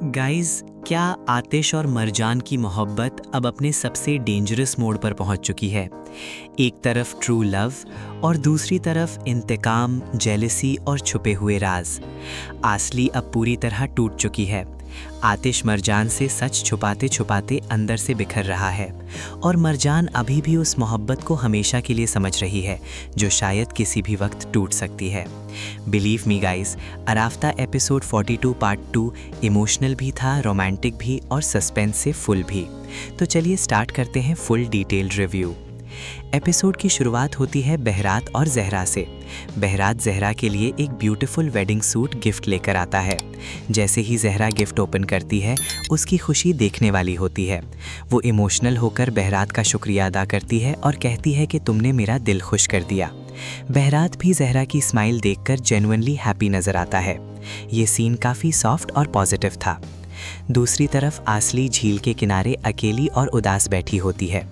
Guys, क्या आतिश और मरजान की मोहब्बत अब अपने सबसे डेंजरस मोड पर पहुंच चुकी है। एक तरफ ट्रू लव और दूसरी तरफ इंतकाम, जेलसी और छुपे हुए राज। आसली अब पूरी तरह टूट चुकी है। आतिश मरजान से सच छुपाते छुपाते अंदर से बिखर रहा है और मरजान अभी भी उस मोहब्बत को हमेशा के लिए समझ रही है जो शायद किसी भी वक्त टूट सकती है। बिलीव मी गाइस, अराफ्ता एपिसोड 42 पार्ट 2 इमोशनल भी था, रोमांटिक भी और सस्पेंस से फुल भी। तो चलिए स्टार्ट करते हैं फुल डिटेल्ड रिव्यू। एपिसोड की शुरुआत होती है बहरात और जहरा से। बहरात जहरा के लिए एक ब्यूटीफुल वेडिंग सूट गिफ्ट लेकर आता है। जैसे ही जहरा गिफ्ट ओपन करती है, उसकी खुशी देखने वाली होती है। वो इमोशनल होकर बहरात का शुक्रिया अदा करती है और कहती है कि तुमने मेरा दिल खुश कर दिया। बहरात भी जहरा की स्माइल देखकर जेन्युइनली हैप्पी नजर आता है। ये सीन काफ़ी सॉफ्ट और पॉजिटिव था। दूसरी तरफ आसली झील के किनारे अकेली और उदास बैठी होती है।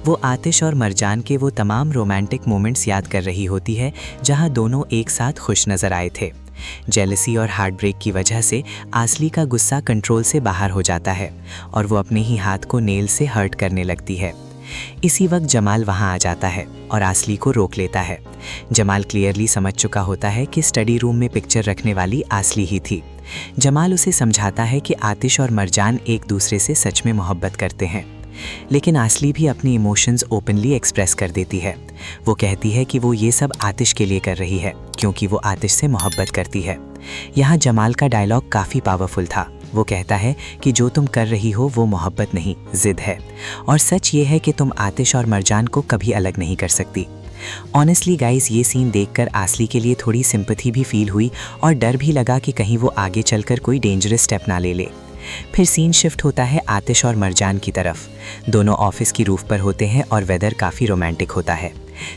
वो आतिश और मरजान के वो तमाम रोमांटिक मोमेंट्स याद कर रही होती है जहां दोनों एक साथ खुश नजर आए थे। जेलसी और हार्ट ब्रेक की वजह से आसली का गुस्सा कंट्रोल से बाहर हो जाता है और वो अपने ही हाथ को नेल से हर्ट करने लगती है। इसी वक्त जमाल वहां आ जाता है और आसली को रोक लेता है। जमाल क्लियरली समझ चुका होता है कि स्टडी रूम में पिक्चर रखने वाली आसली ही थी। जमाल उसे समझाता है कि आतिश और मरजान एक दूसरे से सच में मोहब्बत करते हैं, लेकिन आसली भी अपनी इमोशंस ओपनली एक्सप्रेस कर देती है। वो कहती है कि वो ये सब आतिश के लिए कर रही है क्योंकि वो आतिश से मोहब्बत करती है। यहाँ जमाल का डायलॉग काफ़ी पावरफुल था। वो कहता है कि जो तुम कर रही हो वो मोहब्बत नहीं, जिद है, और सच ये है कि तुम आतिश और मरजान को कभी अलग नहीं कर सकती। ऑनेस्टली गाइस, ये सीन देखकर आसली के लिए थोड़ी सिंपैथी भी फील हुई और डर भी लगा कि कहीं वो आगे चलकर कोई डेंजरस स्टेप ना ले ले। फिर सीन शिफ्ट होता है आतिश और मरजान की तरफ। दोनों ऑफिस की रूफ पर होते हैं और वेदर काफ़ी रोमांटिक होता है।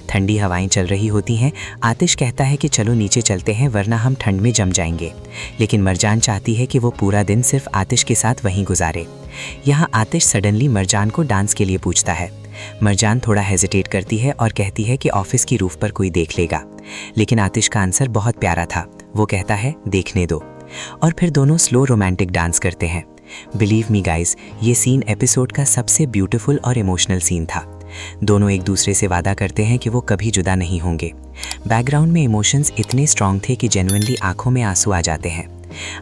ठंडी हवाएं चल रही होती हैं। आतिश कहता है कि चलो नीचे चलते हैं वरना हम ठंड में जम जाएंगे, लेकिन मरजान चाहती है कि वो पूरा दिन सिर्फ आतिश के साथ वहीं गुजारे। यहाँ आतिश सडनली मरजान को डांस के लिए पूछता है। मरजान थोड़ा हेजिटेट करती है और कहती है कि ऑफिस की रूफ पर कोई देख लेगा, लेकिन आतिश का आंसर बहुत प्यारा था। वो कहता है देखने दो, और फिर दोनों स्लो रोमांटिक डांस करते हैं। बिलीव मी गाइस, ये सीन एपिसोड का सबसे ब्यूटीफुल और इमोशनल सीन था। दोनों एक दूसरे से वादा करते हैं कि वो कभी जुदा नहीं होंगे। बैकग्राउंड में इमोशंस इतने स्ट्रॉन्ग थे कि जेन्युइनली आंखों में आंसू आ जाते हैं।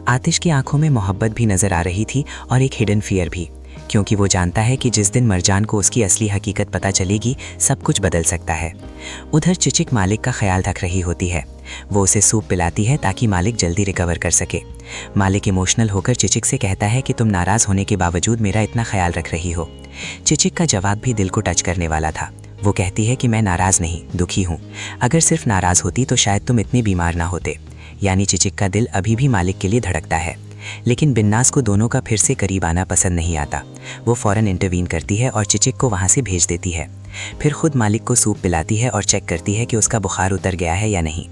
आतिश की आंखों में मोहब्बत भी नजर आ रही थी और एक हिडन फियर भी, क्योंकि वो जानता है कि जिस दिन मरजान को उसकी असली हकीकत पता चलेगी, सब कुछ बदल सकता है। उधर चिचिक मालिक का ख्याल रख रही होती है। वो उसे सूप पिलाती है ताकि मालिक जल्दी रिकवर कर सके। मालिक इमोशनल होकर चिचिक से कहता है कि तुम नाराज़ होने के बावजूद मेरा इतना ख्याल रख रही हो। चिचिक का जवाब भी दिल को टच करने वाला था। वो कहती है कि मैं नाराज़ नहीं, दुखी हूँ। अगर सिर्फ नाराज़ होती तो शायद तुम इतने बीमार ना होते। यानी चिचिक का दिल अभी भी मालिक के लिए धड़कता है। लेकिन बिन्नास को दोनों का फिर से करीब आना पसंद नहीं आता। वो फ़ौरन इंटरवीन करती है और चिचिक को वहाँ से भेज देती है। फिर खुद मालिक को सूप पिलाती है और चेक करती है कि उसका बुखार उतर गया है या नहीं।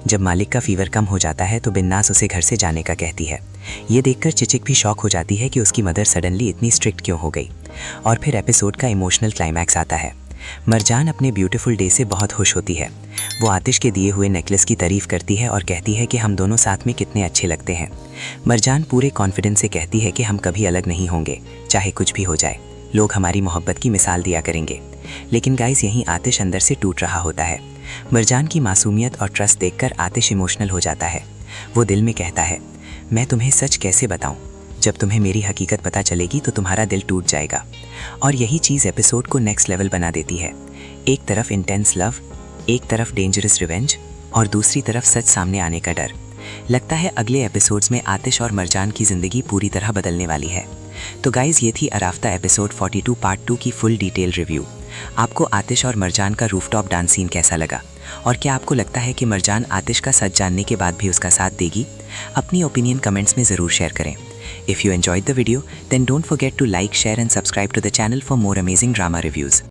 जब मालिक का फीवर कम हो जाता है तो बिन्नास उसे घर से जाने का कहती है। ये देखकर चिचिक भी शॉक हो जाती है कि उसकी मदर सडनली इतनी स्ट्रिक्ट क्यों हो गई। और फिर एपिसोड का इमोशनल क्लाइमैक्स आता है। मरजान अपने ब्यूटीफुल डे से बहुत खुश होती है। वो आतिश के दिए हुए नेकलेस की तारीफ करती है और कहती है कि हम दोनों साथ में कितने अच्छे लगते हैं। मरजान पूरे कॉन्फिडेंस से कहती है कि हम कभी अलग नहीं होंगे, चाहे कुछ भी हो जाए। लोग हमारी मोहब्बत की मिसाल दिया करेंगे। लेकिन गाइस, यहीं आतिश अंदर से टूट रहा होता है। मरजान की मासूमियत और ट्रस्ट देखकर आतिश इमोशनल हो जाता है। वो दिल में कहता है, मैं तुम्हें सच कैसे बताऊं? जब तुम्हें मेरी हकीकत पता चलेगी तो तुम्हारा दिल टूट जाएगा। और यही चीज़ एपिसोड को नेक्स्ट लेवल बना देती है। एक तरफ इंटेंस लव, एक तरफ डेंजरस रिवेंज और दूसरी तरफ सच सामने आने का डर। लगता है अगले एपिसोड्स में आतिश और मरजान की ज़िंदगी पूरी तरह बदलने वाली है। तो गाइज़, ये थी अराफ्ता एपिसोड 42 पार्ट 2 की फुल डिटेल रिव्यू। आपको आतिश और मरजान का रूफटॉप डांस सीन कैसा लगा? और क्या आपको लगता है कि मरजान आतिश का सच जानने के बाद भी उसका साथ देगी? अपनी ओपिनियन कमेंट्स में ज़रूर शेयर करें। If you enjoyed the video, then don't forget to like, share and subscribe to the channel for more amazing drama reviews.